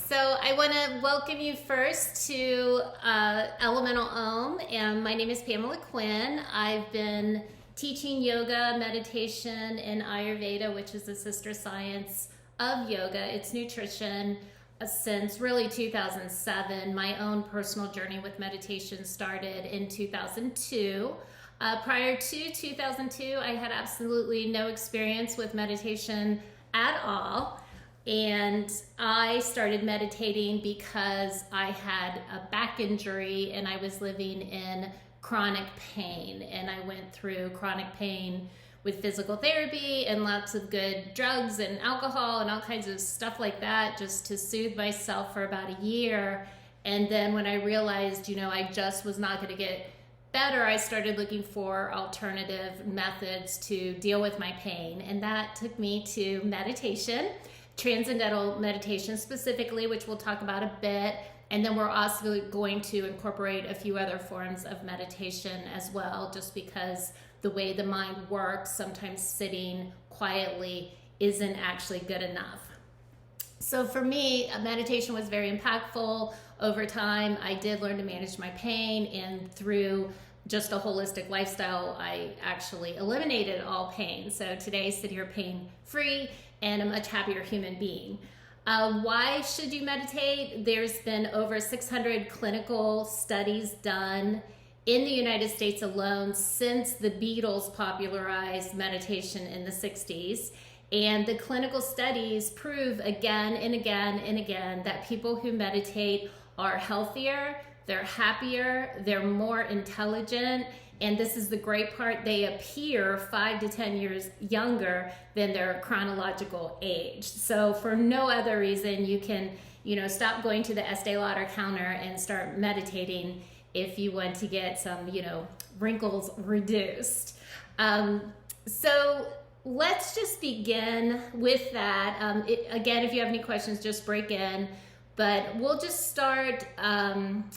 So I want to welcome you first to Elemental Om, and my name is Pamela Quinn. I've been teaching yoga, meditation, and Ayurveda, which is the sister science of yoga. It's nutrition since really 2007. My own personal journey with meditation started in 2002. Prior to 2002, I had absolutely no experience with meditation at all. And I started meditating because I had a back injury and I was living in chronic pain. And I went through chronic pain with physical therapy and lots of good drugs and alcohol and all kinds of stuff like that just to soothe myself for about a year. And then when I realized, I just was not going to get better, I started looking for alternative methods to deal with my pain. And that took me to meditation. Transcendental meditation specifically, which we'll talk about a bit, and then we're also going to incorporate a few other forms of meditation as well, just because the way the mind works, sometimes sitting quietly isn't actually good enough. So for me, meditation was very impactful. Over time, I did learn to manage my pain, and through just a holistic lifestyle, I actually eliminated all pain. So today I sit here pain-free and a much happier human being. Why should you meditate? There's been over 600 clinical studies done in the United States alone since the Beatles popularized meditation in the 60s. And the clinical studies prove again and again and again that people who meditate are healthier, they're happier, they're more intelligent, and this is the great part, they appear 5 to 10 years younger than their chronological age. So for no other reason, you can, stop going to the Estee Lauder counter and start meditating if you want to get some, wrinkles reduced. So let's just begin with that. Again, if you have any questions, just break in. But we'll just start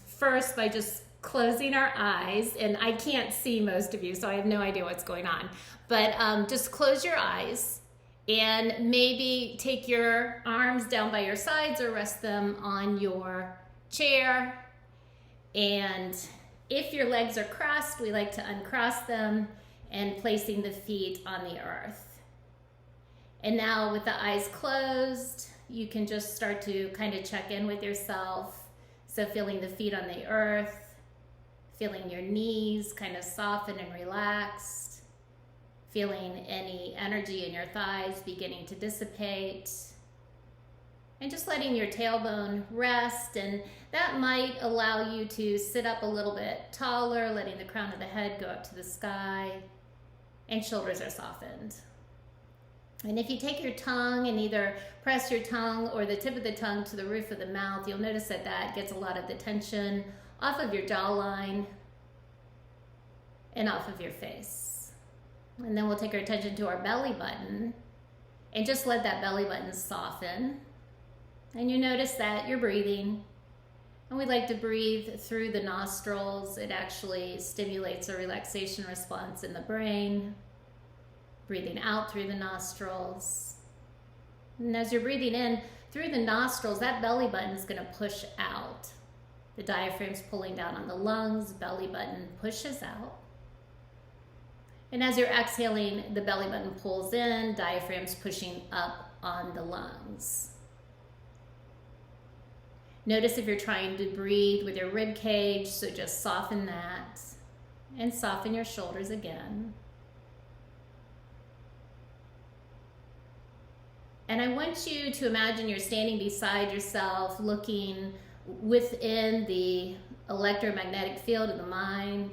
first by just closing our eyes, and I can't see most of you, so I have no idea what's going on. But just close your eyes and maybe take your arms down by your sides or rest them on your chair. And if your legs are crossed, we like to uncross them and placing the feet on the earth. And now with the eyes closed, you can just start to kind of check in with yourself. So feeling the feet on the earth, feeling your knees kind of soften and relaxed, feeling any energy in your thighs beginning to dissipate, and just letting your tailbone rest. And that might allow you to sit up a little bit taller, letting the crown of the head go up to the sky, and shoulders are softened. And if you take your tongue and either press your tongue or the tip of the tongue to the roof of the mouth, you'll notice that that gets a lot of the tension off of your jawline and off of your face. And then we'll take our attention to our belly button and just let that belly button soften. And you notice that you're breathing. And we like to breathe through the nostrils. It actually stimulates a relaxation response in the brain. Breathing out through the nostrils. And as you're breathing in through the nostrils, that belly button is going to push out. The diaphragm's pulling down on the lungs, belly button pushes out. And as you're exhaling, the belly button pulls in, diaphragm's pushing up on the lungs. Notice if you're trying to breathe with your rib cage, so just soften that and soften your shoulders again. And I want you to imagine you're standing beside yourself, looking within the electromagnetic field of the mind.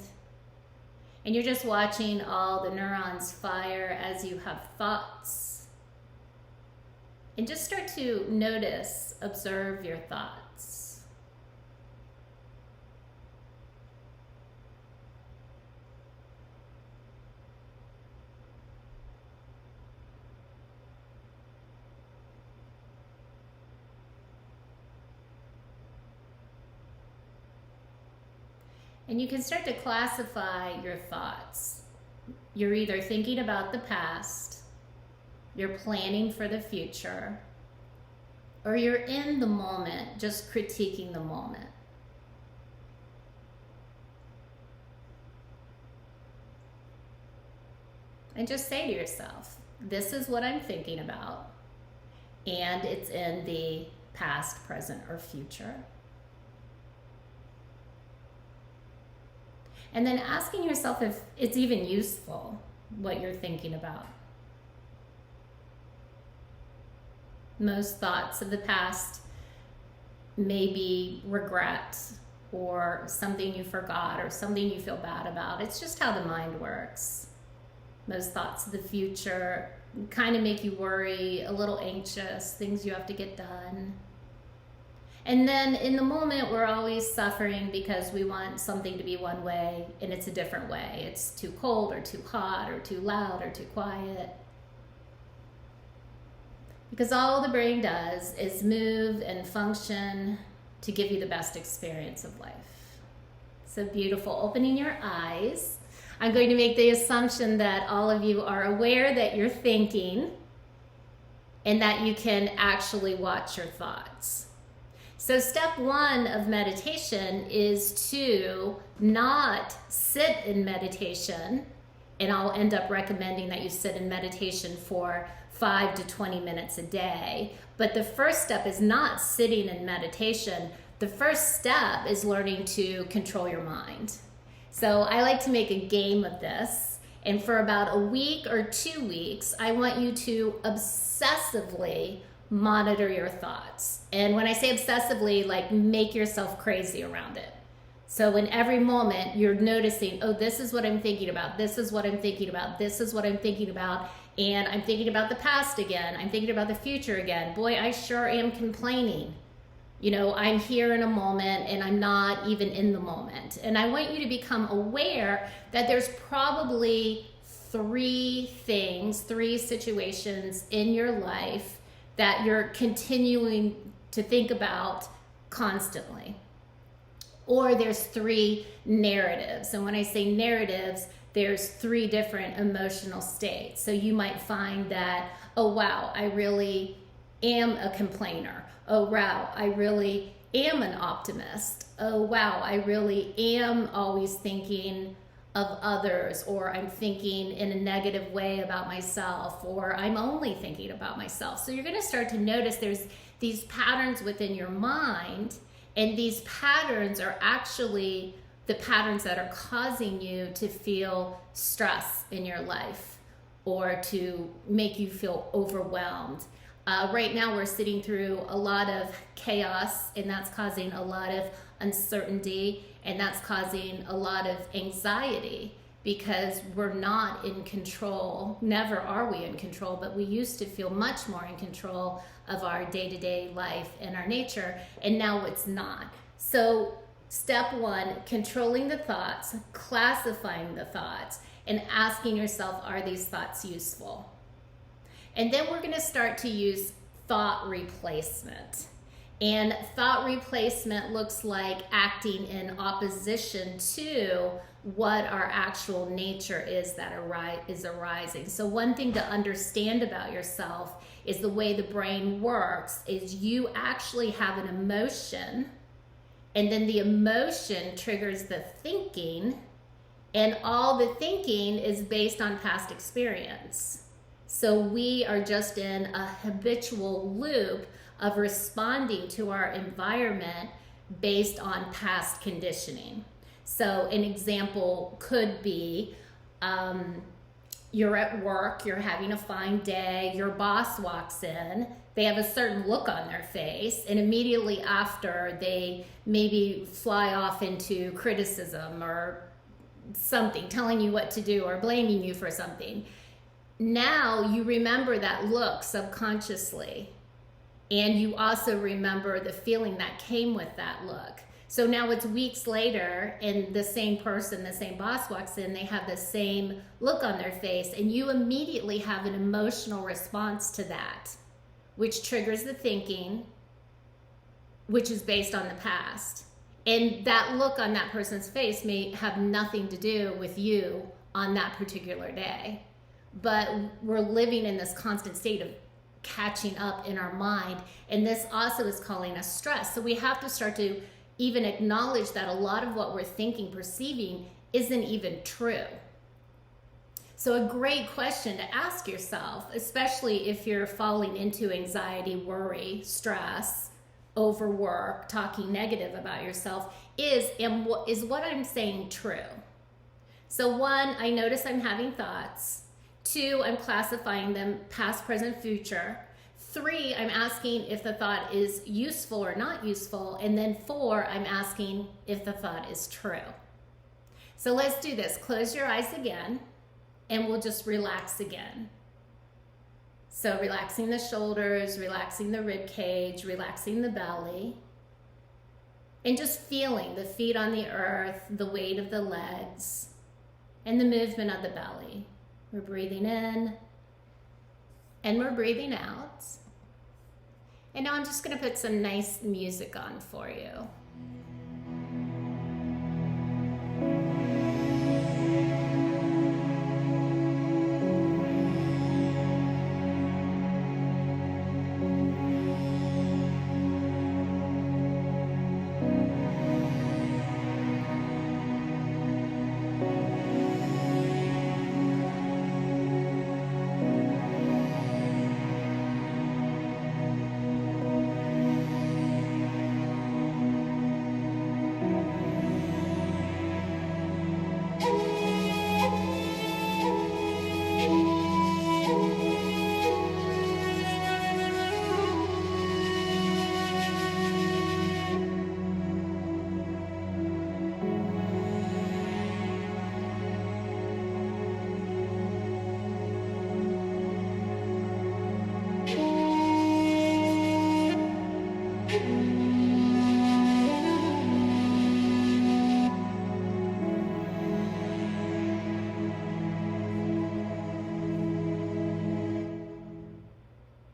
And you're just watching all the neurons fire as you have thoughts. And just start to notice, observe your thoughts. And you can start to classify your thoughts. You're either thinking about the past, you're planning for the future, or you're in the moment, just critiquing the moment. And just say to yourself, this is what I'm thinking about, and it's in the past, present, or future. And then asking yourself if it's even useful, what you're thinking about. Most thoughts of the past may be regret or something you forgot or something you feel bad about. It's just how the mind works. Most thoughts of the future kind of make you worry, a little anxious, things you have to get done. And then in the moment, we're always suffering because we want something to be one way and it's a different way. It's too cold or too hot or too loud or too quiet. Because all the brain does is move and function to give you the best experience of life. So beautiful. Opening your eyes. I'm going to make the assumption that all of you are aware that you're thinking and that you can actually watch your thoughts. So step one of meditation is to not sit in meditation, and I'll end up recommending that you sit in meditation for 5 to 20 minutes a day. But the first step is not sitting in meditation. The first step is learning to control your mind. So I like to make a game of this, and for about a week or 2 weeks, I want you to obsessively monitor your thoughts. And when I say obsessively, like make yourself crazy around it. So in every moment, you're noticing, oh, this is what I'm thinking about, this is what I'm thinking about, this is what I'm thinking about, and I'm thinking about the past again, I'm thinking about the future again. Boy, I sure am complaining. You know, I'm here in a moment and I'm not even in the moment. And I want you to become aware that there's probably 3 situations in your life that you're continuing to think about constantly. Or there's 3 narratives. And when I say narratives, there's 3 different emotional states. So you might find that, oh wow, I really am a complainer. Oh wow, I really am an optimist. Oh wow, I really am always thinking of others, or I'm thinking in a negative way about myself, or I'm only thinking about myself. So you're going to start to notice there's these patterns within your mind, and these patterns are actually the patterns that are causing you to feel stress in your life or to make you feel overwhelmed. Right now we're sitting through a lot of chaos, and that's causing a lot of uncertainty, and that's causing a lot of anxiety because we're not in control. Never are we in control, but we used to feel much more in control of our day-to-day life and our nature, and now it's not. So step one, controlling the thoughts, classifying the thoughts, and asking yourself, are these thoughts useful? And then we're going to start to use thought replacement. And thought replacement looks like acting in opposition to what our actual nature is that is arising. So one thing to understand about yourself is the way the brain works is you actually have an emotion, and then the emotion triggers the thinking, and all the thinking is based on past experience. So we are just in a habitual loop of responding to our environment based on past conditioning. So an example could be you're at work, you're having a fine day, your boss walks in, they have a certain look on their face, and immediately after they maybe fly off into criticism or something, telling you what to do or blaming you for something. Now you remember that look subconsciously, and you also remember the feeling that came with that look. So now it's weeks later, and the same person, the same boss walks in, they have the same look on their face, and you immediately have an emotional response to that, which triggers the thinking, which is based on the past. And that look on that person's face may have nothing to do with you on that particular day. But we're living in this constant state of catching up in our mind. And this also is calling us stress. So we have to start to even acknowledge that a lot of what we're thinking, perceiving, isn't even true. So a great question to ask yourself, especially if you're falling into anxiety, worry, stress, overwork, talking negative about yourself, is what I'm saying true? So 1, I notice I'm having thoughts. 2, I'm classifying them past, present, future. 3, I'm asking if the thought is useful or not useful. And then 4, I'm asking if the thought is true. So let's do this. Close your eyes again, and we'll just relax again. So relaxing the shoulders, relaxing the rib cage, relaxing the belly, and just feeling the feet on the earth, the weight of the legs, and the movement of the belly. We're breathing in, and we're breathing out. And now I'm just going to put some nice music on for you.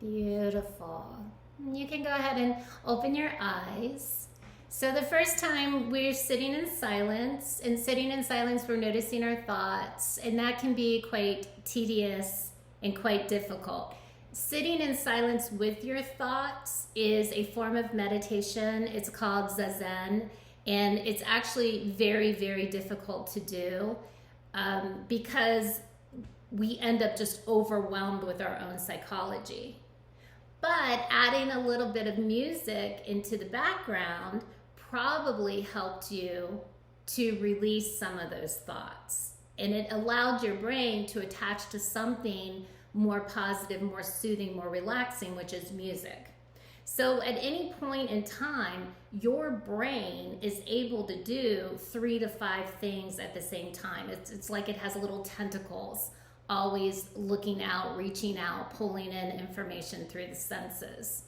Beautiful. You can go ahead and open your eyes. So the first time we're sitting in silence, and sitting in silence we're noticing our thoughts, and that can be quite tedious and quite difficult. Sitting in silence with your thoughts is a form of meditation. It's called Zazen, and it's actually very, very difficult to do because we end up just overwhelmed with our own psychology. But adding a little bit of music into the background probably helped you to release some of those thoughts. And it allowed your brain to attach to something more positive, more soothing, more relaxing, which is music. So at any point in time, your brain is able to do 3 to 5 things at the same time. It's like it has little tentacles, always looking out, reaching out, pulling in information through the senses.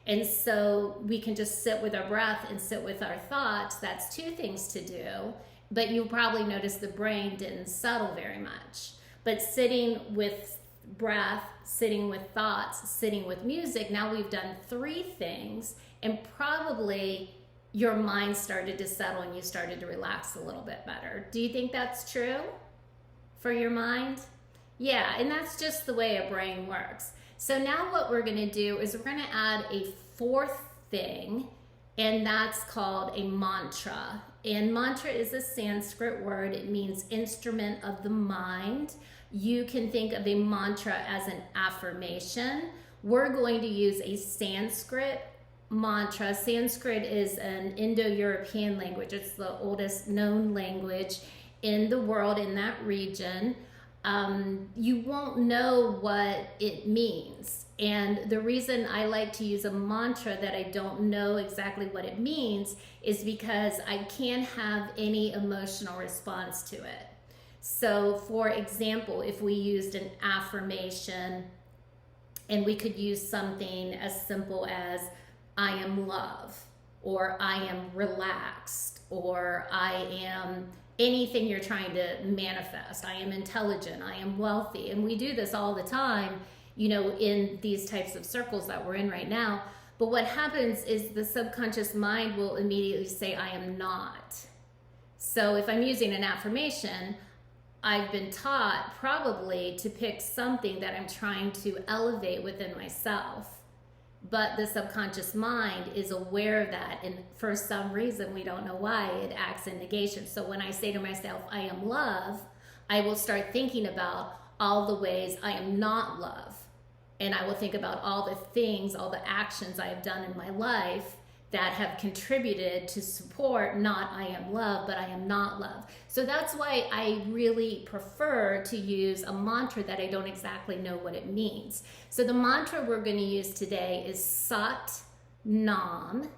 And so we can just sit with our breath and sit with our thoughts. That's 2 things to do, but you'll probably notice the brain didn't settle very much. But sitting with breath, sitting with thoughts, sitting with music, now we've done 3 things, and probably your mind started to settle and you started to relax a little bit better. Do you think that's true for your mind? Yeah, and that's just the way a brain works. So now what we're going to do is we're going to add a 4th thing, and that's called a mantra. And mantra is a Sanskrit word. It means instrument of the mind. You can think of a mantra as an affirmation. We're going to use a Sanskrit mantra. Sanskrit is an Indo-European language. It's the oldest known language in the world in that region. You won't know what it means. And the reason I like to use a mantra that I don't know exactly what it means is because I can't have any emotional response to it. So for example, if we used an affirmation, and we could use something as simple as I am love, or I am relaxed, or I am anything you're trying to manifest. I am intelligent, I am wealthy. And we do this all the time, you know, in these types of circles that we're in right now. But what happens is the subconscious mind will immediately say, I am not. So if I'm using an affirmation, I've been taught probably to pick something that I'm trying to elevate within myself. But the subconscious mind is aware of that, and for some reason, we don't know why, it acts in negation. So when I say to myself, I am love, I will start thinking about all the ways I am not love. And I will think about all the things, all the actions I have done in my life that have contributed to support not I am love, but I am not love. So that's why I really prefer to use a mantra that I don't exactly know what it means. So the mantra we're going to use today is Sat Nam,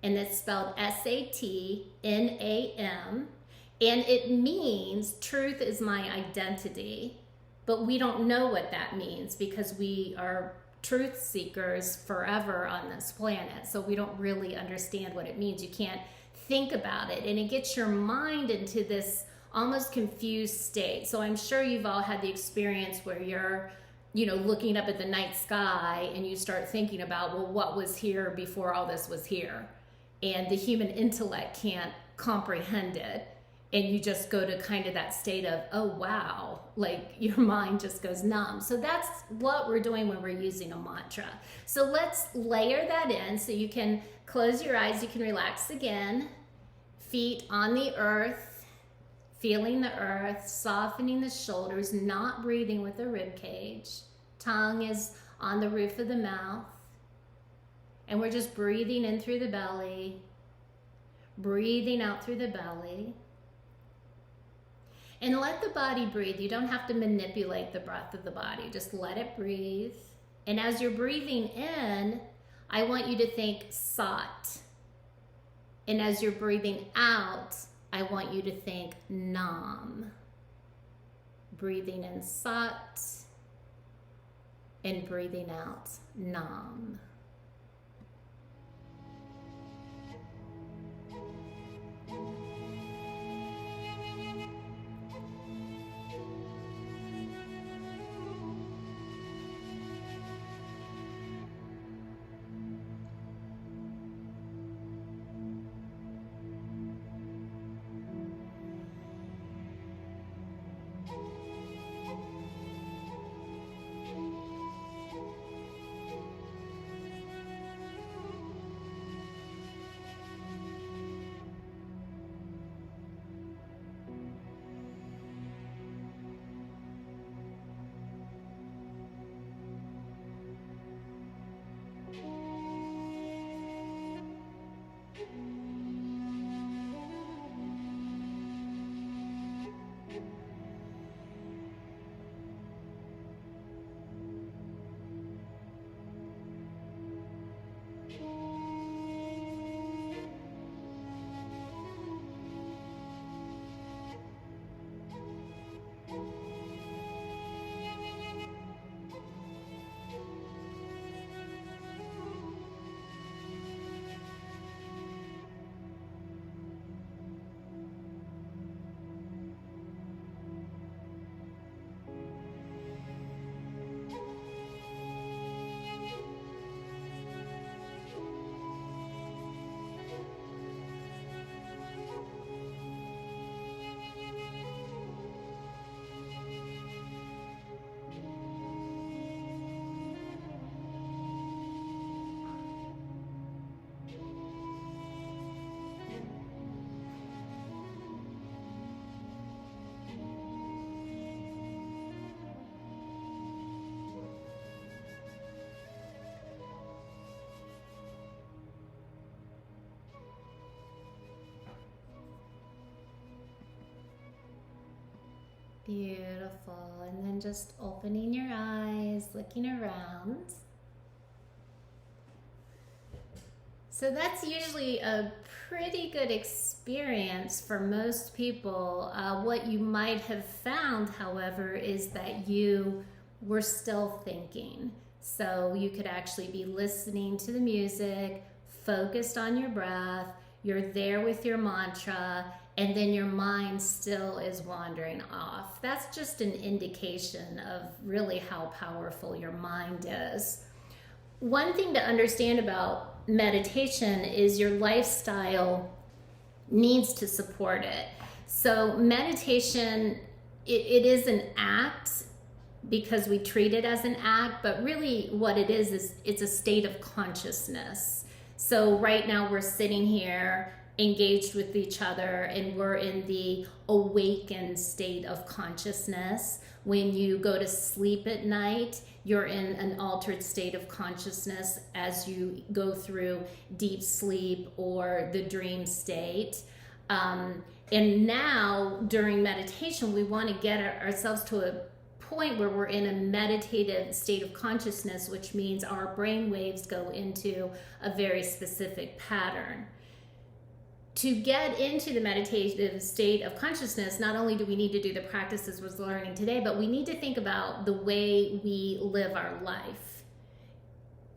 and it's spelled S-A-T-N-A-M, and it means truth is my identity, but we don't know what that means because we are truth seekers forever on this planet, so we don't really understand what it means. You can't think about it, and it gets your mind into this almost confused state. So I'm sure you've all had the experience where you're, looking up at the night sky and you start thinking about, well, what was here before all this was here? And the human intellect can't comprehend it. And you just go to kind of that state of, oh, wow, like your mind just goes numb. So that's what we're doing when we're using a mantra. So let's layer that in. So you can close your eyes, you can relax again. Feet on the earth, feeling the earth, softening the shoulders, not breathing with the rib cage. Tongue is on the roof of the mouth. And we're just breathing in through the belly, breathing out through the belly. And let the body breathe. You don't have to manipulate the breath of the body. Just let it breathe. And as you're breathing in, I want you to think Sat. And as you're breathing out, I want you to think Nam. Breathing in Sat and breathing out Nam. Beautiful. And then just opening your eyes, looking around. So that's usually a pretty good experience for most people. What you might have found, however, is that you were still thinking. So you could actually be listening to the music, focused on your breath, you're there with your mantra, and then your mind still is wandering off. That's just an indication of really how powerful your mind is. One thing to understand about meditation is your lifestyle needs to support it. So meditation it is an act because we treat it as an act, but really what it is it's a state of consciousness. So right now we're sitting here engaged with each other and we're in the awakened state of consciousness. When you go to sleep at night, you're in an altered state of consciousness as you go through deep sleep or the dream state. And now during meditation, we want to get ourselves to a point where we're in a meditative state of consciousness, which means our brain waves go into a very specific pattern. To get into the meditative state of consciousness, not only do we need to do the practices we're learning today, but we need to think about the way we live our life.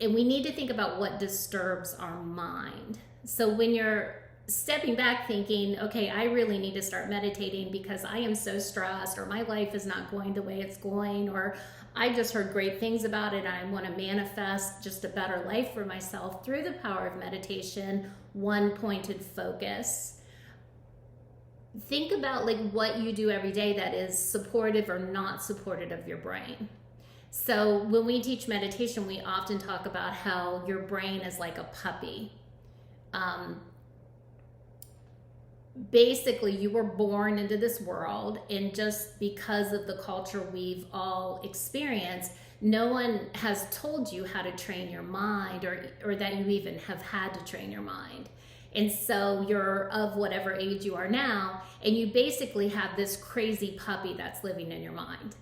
And we need to think about what disturbs our mind. So when you're stepping back thinking, okay, I really need to start meditating because I am so stressed, or my life is not going the way it's going, or I just heard great things about it and I want to manifest just a better life for myself through the power of meditation, one pointed focus. Think about like what you do every day that is supportive or not supportive of your brain. So when we teach meditation, we often talk about how your brain is like a puppy. Basically, you were born into this world, and just because of the culture we've all experienced, no one has told you how to train your mind, or that you even have had to train your mind. And so you're of whatever age you are now, and you basically have this crazy puppy that's living in your mind.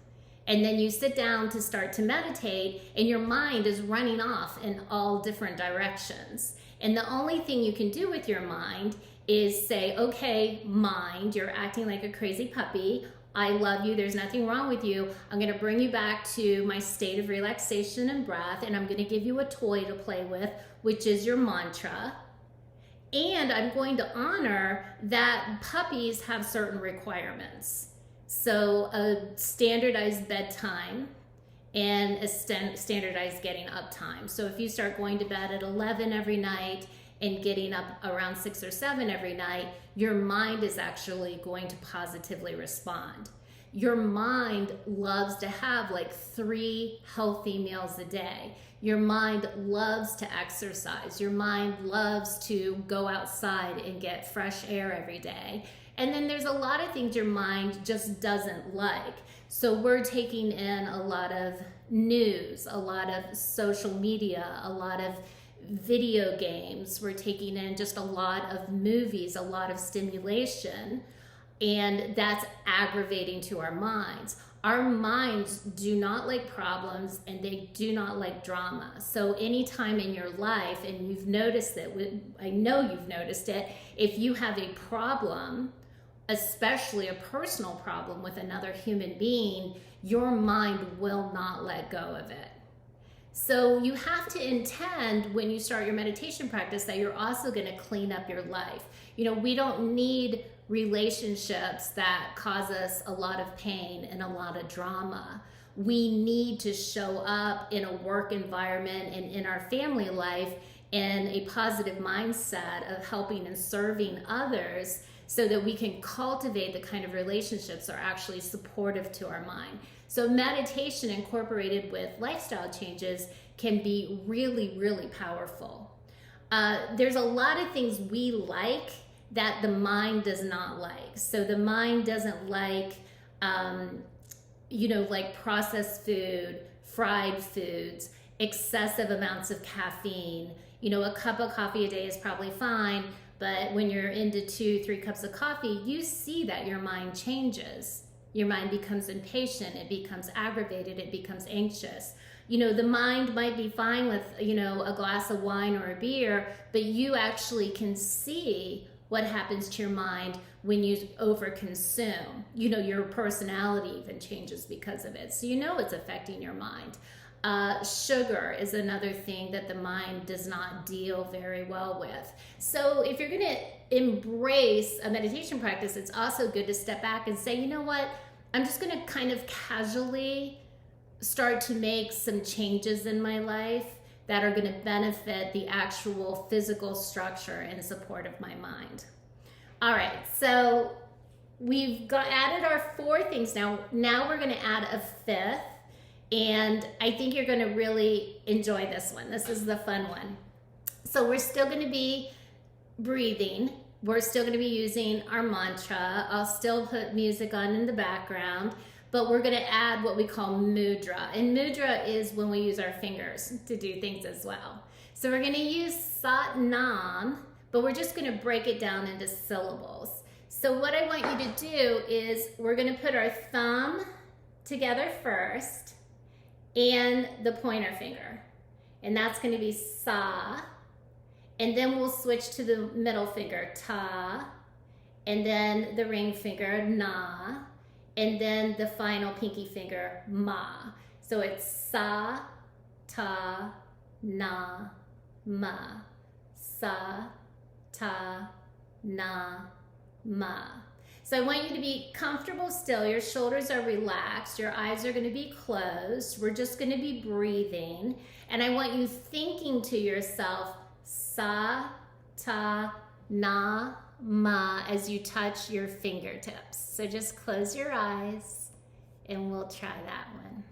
And then you sit down to start to meditate, and your mind is running off in all different directions. And the only thing you can do with your mind is say, okay, mind, you're acting like a crazy puppy. I love you. There's nothing wrong with you. I'm going to bring you back to my state of relaxation and breath, and I'm going to give you a toy to play with, which is your mantra. And I'm going to honor that puppies have certain requirements. So a standardized bedtime and a standardized getting up time. So if you start going to bed at 11 every night and getting up around 6 or 7 every night, your mind is actually going to positively respond. Your mind loves to have like 3 healthy meals a day. Your mind loves to exercise. Your mind loves to go outside and get fresh air every day. And then there's a lot of things your mind just doesn't like. So we're taking in a lot of news, a lot of social media, a lot of video games. We're taking in just a lot of movies, a lot of stimulation, and that's aggravating to our minds. Our minds do not like problems, and they do not like drama. So anytime in your life, and you've noticed it, I know you've noticed it, if you have a problem, especially a personal problem with another human being, your mind will not let go of it. So you have to intend when you start your meditation practice that you're also going to clean up your life. You know, we don't need relationships that cause us a lot of pain and a lot of drama. We need to show up in a work environment and in our family life in a positive mindset of helping and serving others so that we can cultivate the kind of relationships that are actually supportive to our mind. So meditation incorporated with lifestyle changes can be really, really powerful. There's a lot of things we like that the mind does not like. So the mind doesn't like, like processed food, fried foods, excessive amounts of caffeine. You know, a cup of coffee a day is probably fine, but when you're into 2-3 cups of coffee, you see that your mind changes. Your mind becomes impatient, it becomes aggravated, it becomes anxious. You know, the mind might be fine with, a glass of wine or a beer, but you actually can see what happens to your mind when you overconsume. Your personality even changes because of it. So it's affecting your mind. Sugar is another thing that the mind does not deal very well with. So if you're going to embrace a meditation practice, it's also good to step back and say, you know what, I'm just going to kind of casually start to make some changes in my life that are going to benefit the actual physical structure and support of my mind. All right, so added our 4 things. Now we're going to add a 5th, and I think you're going to really enjoy this one. This is the fun one. So we're still going to be breathing. We're still going to be using our mantra. I'll still put music on in the background, but we're going to add what we call mudra. And mudra is when we use our fingers to do things as well. So we're going to use Sat Nam, but we're just going to break it down into syllables. So what I want you to do is we're going to put our thumb together first and the pointer finger. And that's going to be Sa. And then we'll switch to the middle finger, Ta. And then the ring finger, Na. And then the final pinky finger, Ma. So it's Sa, Ta, Na, Ma. Sa, Ta, Na, Ma. So I want you to be comfortable still. Your shoulders are relaxed. Your eyes are going to be closed. We're just going to be breathing. And I want you thinking to yourself, Sa, Ta, Na, Ma, as you touch your fingertips. So just close your eyes and we'll try that one.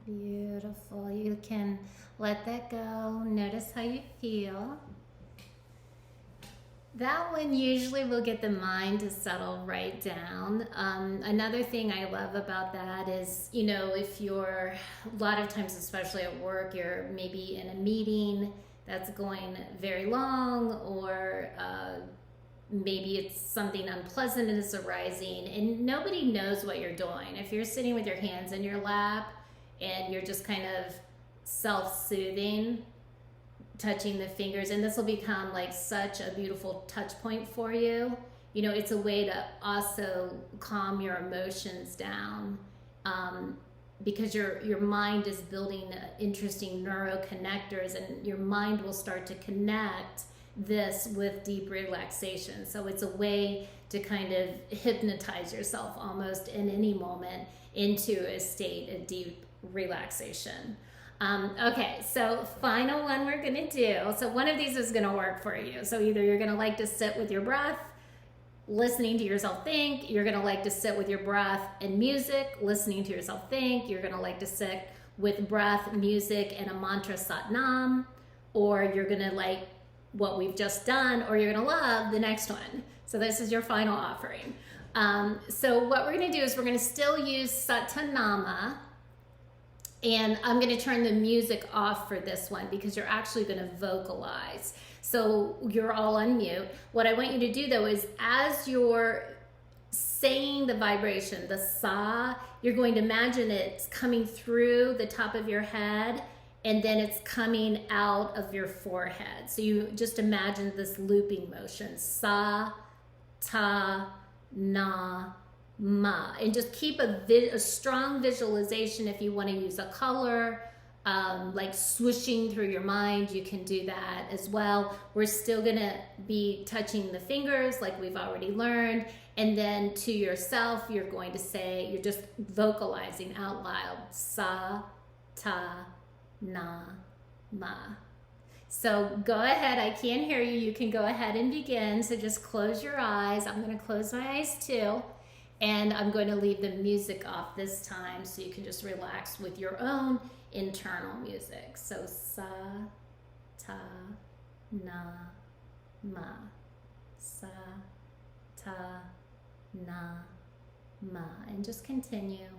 Beautiful. You can let that go. Notice how you feel. That one usually will get the mind to settle right down. Another thing I love about that is, if you're, a lot of times, especially at work, you're maybe in a meeting that's going very long, or maybe it's something unpleasant is arising and nobody knows what you're doing. If you're sitting with your hands in your lap and you're just kind of self-soothing, touching the fingers, and this will become like such a beautiful touch point for you. It's a way to also calm your emotions down, because your mind is building interesting neuroconnectors, and your mind will start to connect this with deep relaxation. So it's a way to kind of hypnotize yourself almost in any moment into a state of deep relaxation. Okay, so final one we're gonna do. So one of these is gonna work for you. So either you're gonna like to sit with your breath, listening to yourself think. You're gonna like to sit with your breath and music, listening to yourself think. You're gonna like to sit with breath, music, and a mantra Sat Nam. Or you're gonna like what we've just done, or you're gonna love the next one. So this is your final offering. So what we're gonna do is we're gonna still use Satanama, and I'm going to turn the music off for this one because you're actually going to vocalize. So you're all on mute. What I want you to do though is, as you're saying the vibration, the sa, you're going to imagine it's coming through the top of your head and then it's coming out of your forehead. So you just imagine this looping motion, sa, ta, na, ma, and just keep a strong visualization. If you want to use a color, like swooshing through your mind, you can do that as well. We're still gonna be touching the fingers like we've already learned, and then to yourself you're going to say, you're just vocalizing out loud, sa, ta, na, ma. So go ahead, I can't hear you, you can go ahead and begin. So just close your eyes. I'm going to close my eyes too. And I'm going to leave the music off this time so you can just relax with your own internal music. So sa, ta, na, ma. Sa, ta, na, ma. And just continue.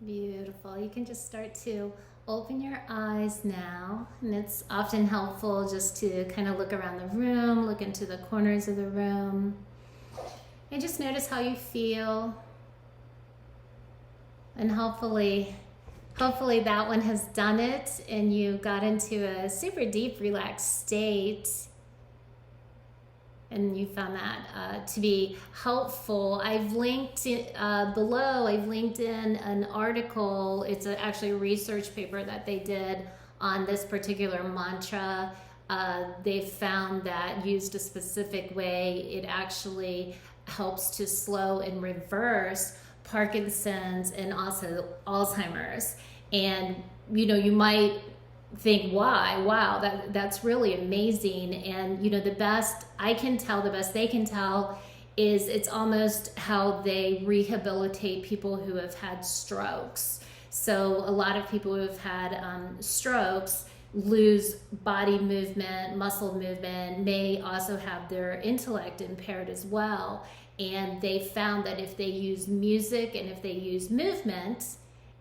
Beautiful. You can just start to open your eyes now. And it's often helpful just to kind of look around the room, look into the corners of the room, and just notice how you feel. And hopefully that one has done it and you got into a super deep, relaxed state. And you found that to be helpful. I've linked below, I've linked in an article. It's actually a research paper that they did on this particular mantra. They found that used a specific way, it actually helps to slow and reverse Parkinson's and also Alzheimer's. And you might think, wow, that's really amazing. And the best I can tell, the best they can tell, is it's almost how they rehabilitate people who have had strokes. So a lot of people who have had strokes lose body movement, muscle movement, may also have their intellect impaired as well. And they found that if they use music and if they use movement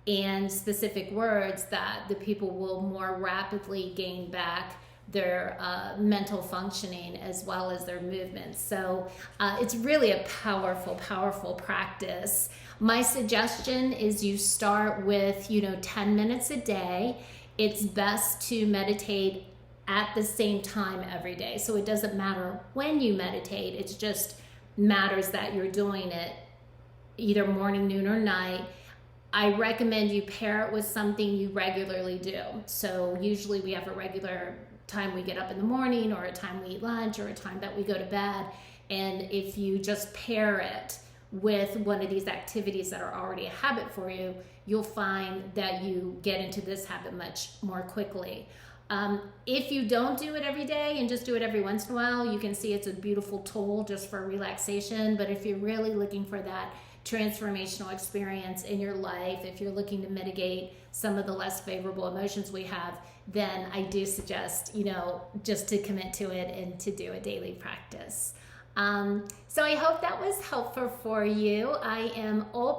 and specific words, that the people will more rapidly gain back their mental functioning as well as their movements. So it's really a powerful practice. My suggestion is you start with 10 minutes a day. It's best to meditate at the same time every day. So it doesn't matter when you meditate, it just matters that you're doing it either morning, noon, or night. I recommend you pair it with something you regularly do. So usually we have a regular time we get up in the morning, or a time we eat lunch, or a time that we go to bed. And if you just pair it with one of these activities that are already a habit for you, you'll find that you get into this habit much more quickly. If you don't do it every day and just do it every once in a while, you can see it's a beautiful tool just for relaxation. But if you're really looking for that transformational experience in your life, if you're looking to mitigate some of the less favorable emotions we have, then I do suggest, just to commit to it and to do a daily practice. So I hope that was helpful for you. I am open